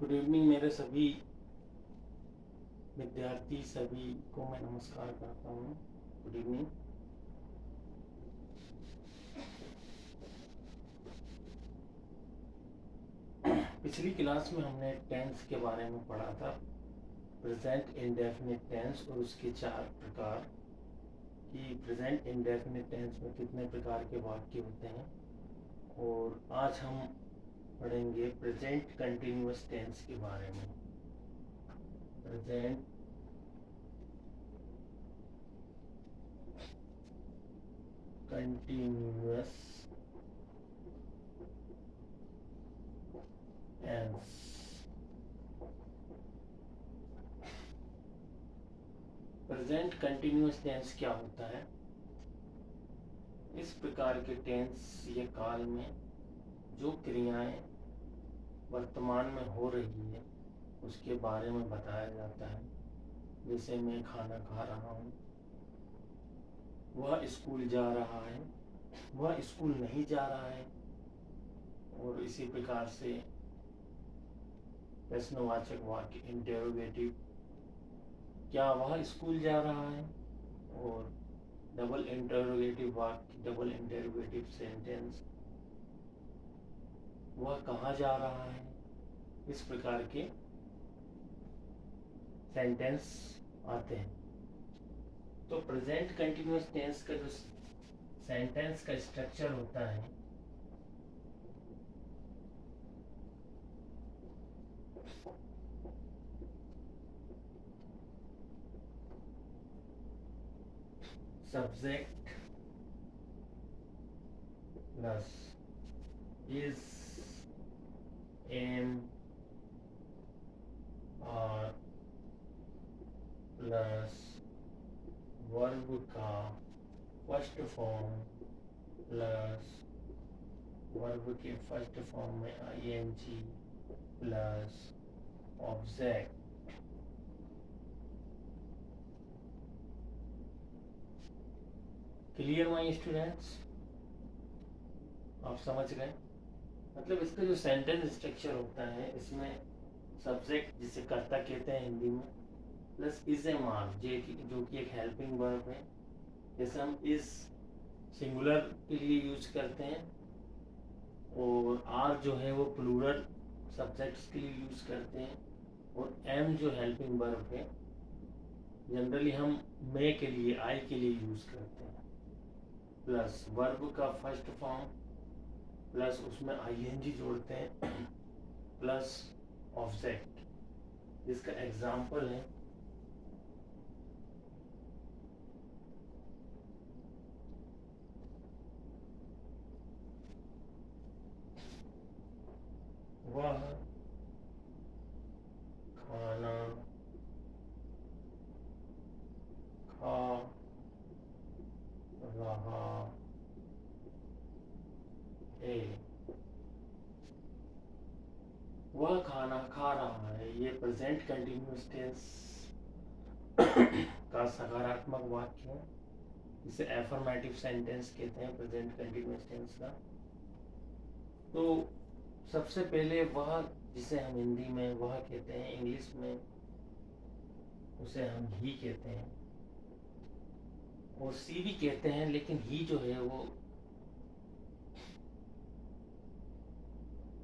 Good evening मेरे सभी विद्यार्थी सभी को मैं नमस्कार करता हूँ। Good evening. पिछली क्लास में हमने टेंस के बारे में पढ़ा था, प्रेजेंट इंडेफिनिट टेंस और उसके 4 प्रकार कि प्रेजेंट इंडेफिनिट टेंस में कितने प्रकार के वाक्य होते हैं। और आज हम पढ़ेंगे प्रेजेंट कंटिन्यूअस टेंस के बारे में। Present continuous tense. Present continuous tense क्या होता है? इस प्रकार के टेंस या काल में जो क्रियाएं वर्तमान में हो रही है उसके बारे में बताया जाता है। जैसे मैं खाना खा रहा हूँ, वह स्कूल जा रहा है, वह स्कूल नहीं जा रहा है। और इसी प्रकार से प्रश्नवाचक वाक्य इंटेरोगेटिव, क्या वह स्कूल जा रहा है। और डबल इंटेरोगेटिव वाक्य, डबल इंटेरोगेटिव सेंटेंस, वह कहाँ जा रहा है। इस प्रकार के सेंटेंस आते हैं। तो प्रेजेंट कंटिन्यूअस टेंस का जो सेंटेंस का स्ट्रक्चर होता है, subject plus is, am, are plus verb का फर्स्ट फॉर्म प्लस वर्ब के फर्स्ट फॉर्म में ING plus object. Clear my students? आप समझ गए? मतलब इसका जो सेंटेंस स्ट्रक्चर होता है, इसमें सब्जेक्ट जिसे कर्ता कहते हैं हिंदी में, प्लस इज एम आर जो कि एक हेल्पिंग वर्ब है। जैसे हम इज सिंगुलर के लिए यूज करते हैं और आर जो है वो प्लूरल सब्जेक्ट्स के लिए यूज करते हैं। और एम जो हेल्पिंग वर्ब है, जनरली हम मे के लिए, आई के लिए यूज करते हैं। प्लस वर्ब का फर्स्ट फॉर्म प्लस उसमें आईएनजी जोड़ते हैं प्लस ऑब्जेक्ट, जिसका एग्जाम्पल है वह खाना खा रहा है। वह खाना खा रहा है, ये प्रेजेंट कंटिन्यूअस टेंस का सकारात्मक वाक्य है। इसे एफर्मेटिव सेंटेंस कहते हैं प्रेजेंट कंटिन्यूअस टेंस का। तो सबसे पहले वह, जिसे हम हिंदी में वह कहते हैं, इंग्लिश में उसे हम ही कहते हैं और सी भी कहते हैं, लेकिन ही जो है वो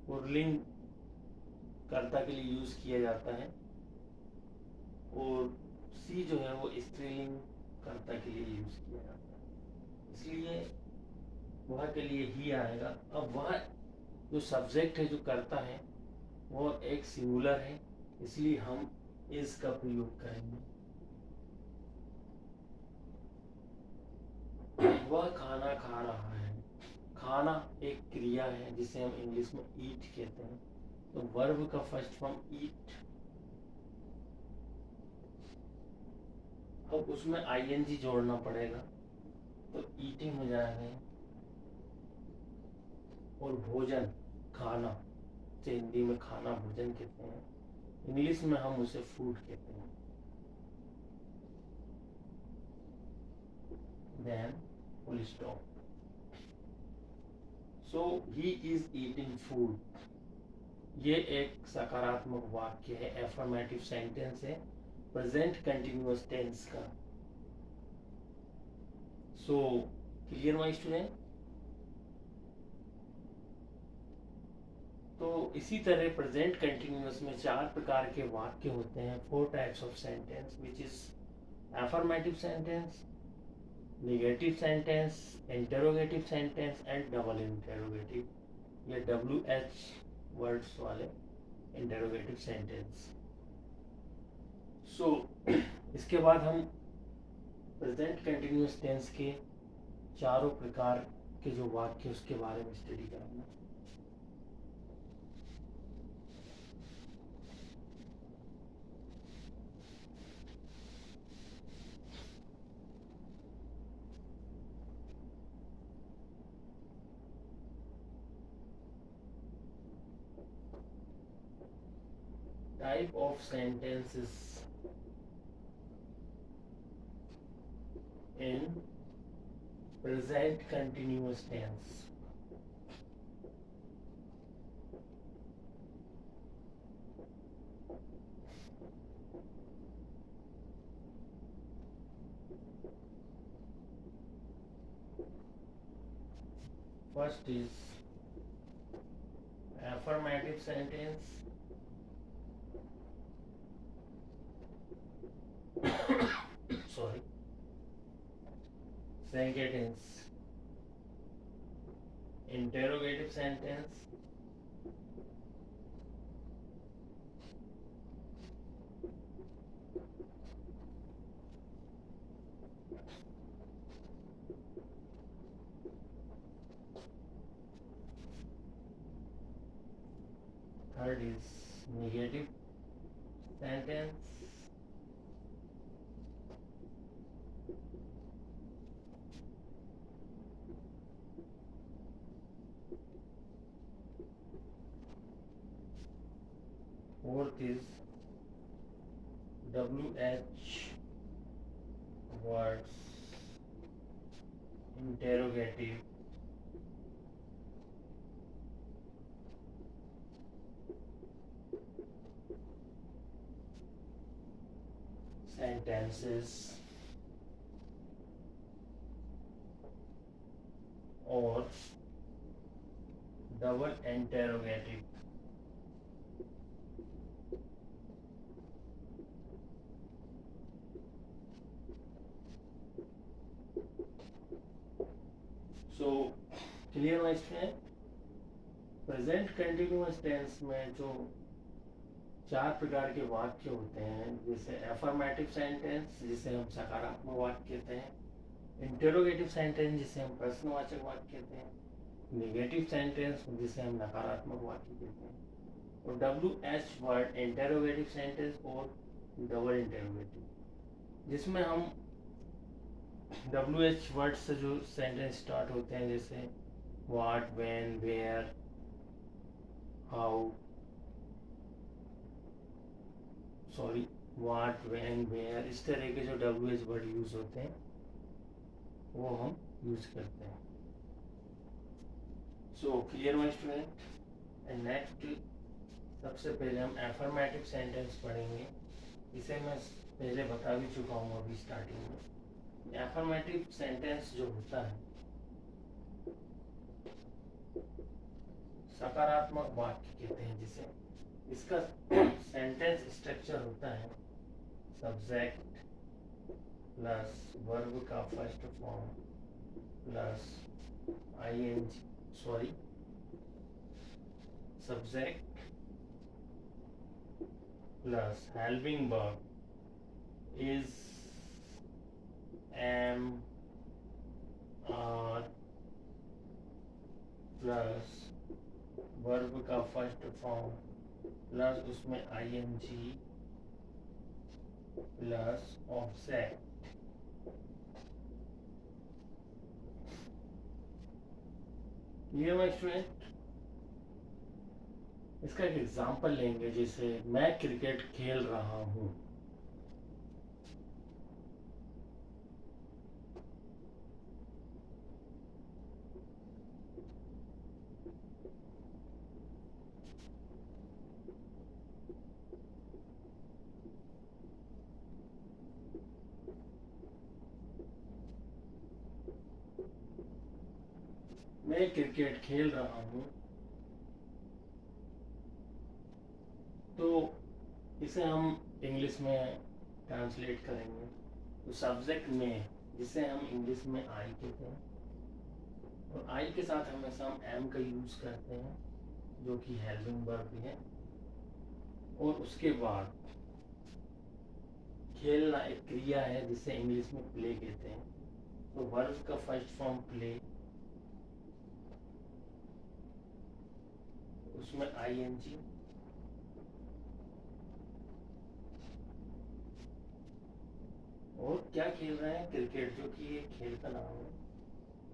पुल्लिंग कर्ता के लिए यूज किया जाता है और सी जो है वो स्त्रीलिंग कर्ता के लिए यूज किया जाता है, इसलिए वह के लिए ही आएगा। अब वह जो सब्जेक्ट है, जो कर्ता है, वो एक सिंगुलर है, इसलिए हम इज का प्रयोग करेंगे। वह खाना खा रहा है। खाना एक क्रिया है जिसे हम इंग्लिश में ईट कहते हैं। तो वर्ब का फर्स्ट फॉर्म ईट, अब उसमें आईएनजी जोड़ना पड़ेगा तो ईटिंग हो जाएगा। और भोजन, खाना, से हिंदी में खाना भोजन कहते हैं, इंग्लिश में हम उसे फूड कहते हैं। Then full stop. So he is eating food. ये एक सकारात्मक वाक्य है, एफर्मेटिव सेंटेंस है प्रेजेंट कंटिन्यूअस टेंस का। सो क्लियर माय स्टूडेंट। तो इसी तरह प्रेजेंट कंटिन्यूअस में 4 प्रकार के वाक्य होते हैं, 4 types of sentence, which is affirmative sentence, negative sentence, interrogative sentence and double interrogative, ये WH वर्ड्स वाले इंटरोगेटिव सेंटेंस। सो इसके बाद हम प्रेजेंट कंटिन्यूअस टेंस के चारों प्रकार के जो वाक्य उसके बारे में स्टडी करेंगे। Type of sentences in present continuous tense. First is affirmative sentence. Sorry. Second is interrogative sentence. Third is negative sentence. Fourth is WH words interrogative. Sentences और double interrogative. So clear my student. Present continuous tense में जो 4 प्रकार के वाक्य होते हैं, जैसे affirmative sentence जिसे हम सकारात्मक वाक्य कहते हैं, इंटरोगेटिव सेंटेंस जिसे हम प्रश्नवाचक वाक्य कहते हैं, नेगेटिव सेंटेंस जिसे हम नकारात्मक वाक्य कहते हैं, और WH वर्ड इंटरोगेटिव सेंटेंस और डबल इंटरोगेटिव, जिसमें हम WH वर्ड से जो सेंटेंस स्टार्ट होते हैं, जैसे what, when, where, how, sorry what, when, where, इस तरह के जो WH वर्ड यूज होते हैं वो हम यूज करते हैं। सो clear my student. And next सबसे पहले हम एफर्मेटिव सेंटेंस पढ़ेंगे, इसे मैं पहले बता भी चुका हूँ अभी स्टार्टिंग में। एफर्मेटिव सेंटेंस जो होता है सकारात्मक वाक्य कहते हैं जिसे। इसका सेंटेंस स्ट्रक्चर होता है सब्जेक्ट प्लस वर्ब का first form plus ING, sorry subject plus helping verb is, am, are plus verb का फर्स्ट फॉर्म प्लस उसमें ING plus object. Clear my student. इसका एक एग्जांपल लेंगे, जैसे मैं क्रिकेट खेल रहा हूँ। मैं क्रिकेट खेल रहा हूँ, तो इसे हम इंग्लिश में ट्रांसलेट करेंगे। तो सब्जेक्ट में, जिसे हम इंग्लिश में आई कहते हैं, और आई के साथ हमेशा हम एम का यूज करते हैं, जो कि हेल्पिंग वर्ब है। और उसके बाद खेलना एक क्रिया है जिसे इंग्लिश में प्ले कहते हैं। तो वर्ब का फर्स्ट फॉर्म प्ले, उसमें आईएनजी, और क्या खेल रहे हैं, क्रिकेट, जो कि एक खेल का नाम है,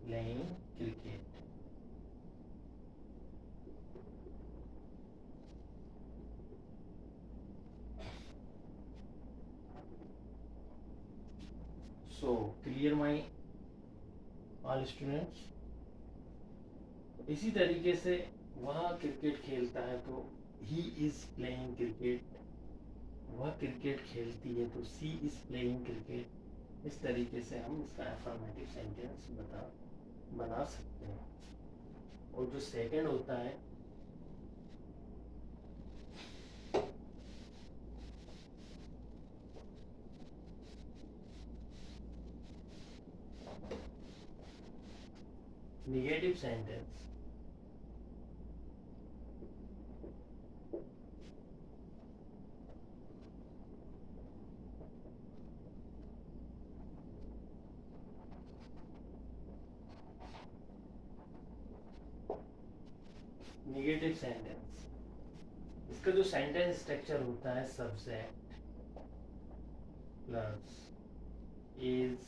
playing cricket. So clear my all students. इसी तरीके से वह क्रिकेट खेलता है तो ही इज प्लेइंग क्रिकेट, वह क्रिकेट खेलती है तो सी इज प्लेइंग क्रिकेट। इस तरीके से हम इसका अफर्मेटिव सेंटेंस बना सकते हैं। और जो सेकंड होता है, नेगेटिव सेंटेंस। नेगेटिव सेंटेंस, इसका जो सेंटेंस स्ट्रक्चर होता है, subject plus is,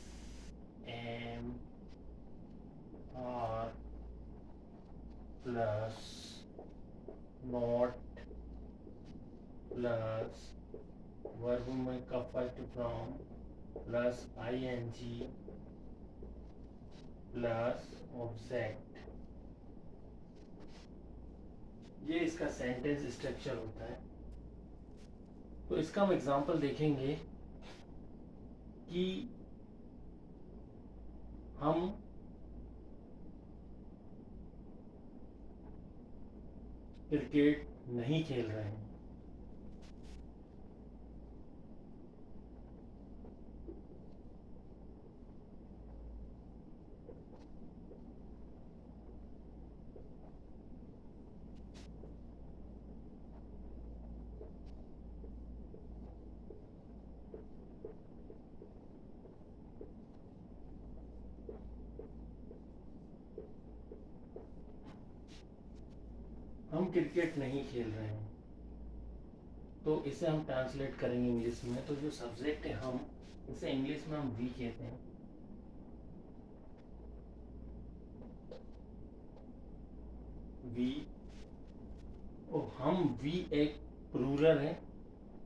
am, are plus not plus verb में का first form plus ING plus object. ये इसका सेंटेंस स्ट्रक्चर होता है। तो इसका हम एग्जांपल देखेंगे कि हम क्रिकेट नहीं खेल रहे हैं। हम क्रिकेट नहीं खेल रहे हैं, तो इसे हम ट्रांसलेट करेंगे इंग्लिश में। तो जो सब्जेक्ट है, हम इसे इंग्लिश में हम वी कहते हैं। वी, हम वी एक प्लूरल है,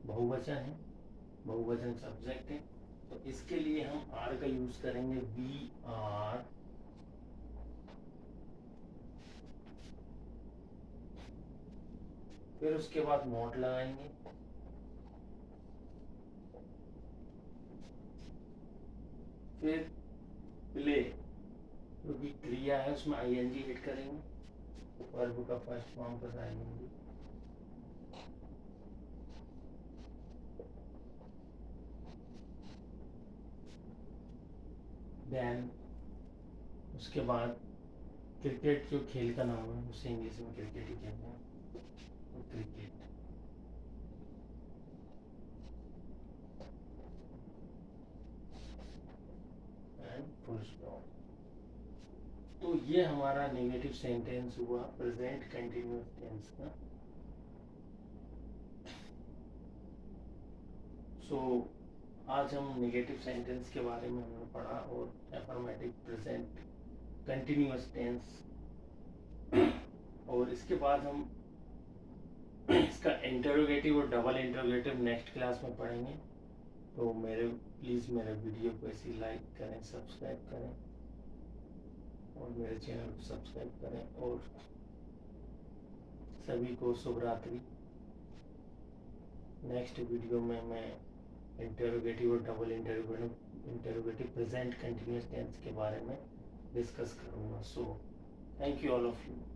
बहुवचन है, बहुवचन सब्जेक्ट है। तो इसके लिए हम आर का यूज करेंगे, वी आर। फिर उसके बाद नॉट लगाएंगे, फिर प्ले, जो कि क्रिया है, उसमें आईएनजी ऐड करेंगे, वर्ब का फर्स्ट फॉर्म पर आईएनजी। देन उसके बाद क्रिकेट जो खेल का नाम है, उसे इंग्लिश में क्रिकेट ही कहते हैं, तो क्रिकेट। And full stop. तो ये हमारा नेगेटिव सेंटेंस हुआ प्रेजेंट कंटिन्यूअस टेंस का। सो आज हम नेगेटिव सेंटेंस के बारे में हमने पढ़ा, और अफर्मेटिव प्रेजेंट कंटिन्यूअस टेंस। और इसके बाद हम इसका इंटरोगेटिव और डबल इंटरोगेटिव नेक्स्ट क्लास में पढ़ेंगे। तो प्लीज़ मेरे वीडियो को ऐसे लाइक करें, सब्सक्राइब करें, और मेरे चैनल को सब्सक्राइब करें। और सभी को शुभ रात्रि। नेक्स्ट वीडियो में मैं इंटरोगेटिव और double interrogative present continuous tense के बारे में डिस्कस करूँगा। So thank you all of you.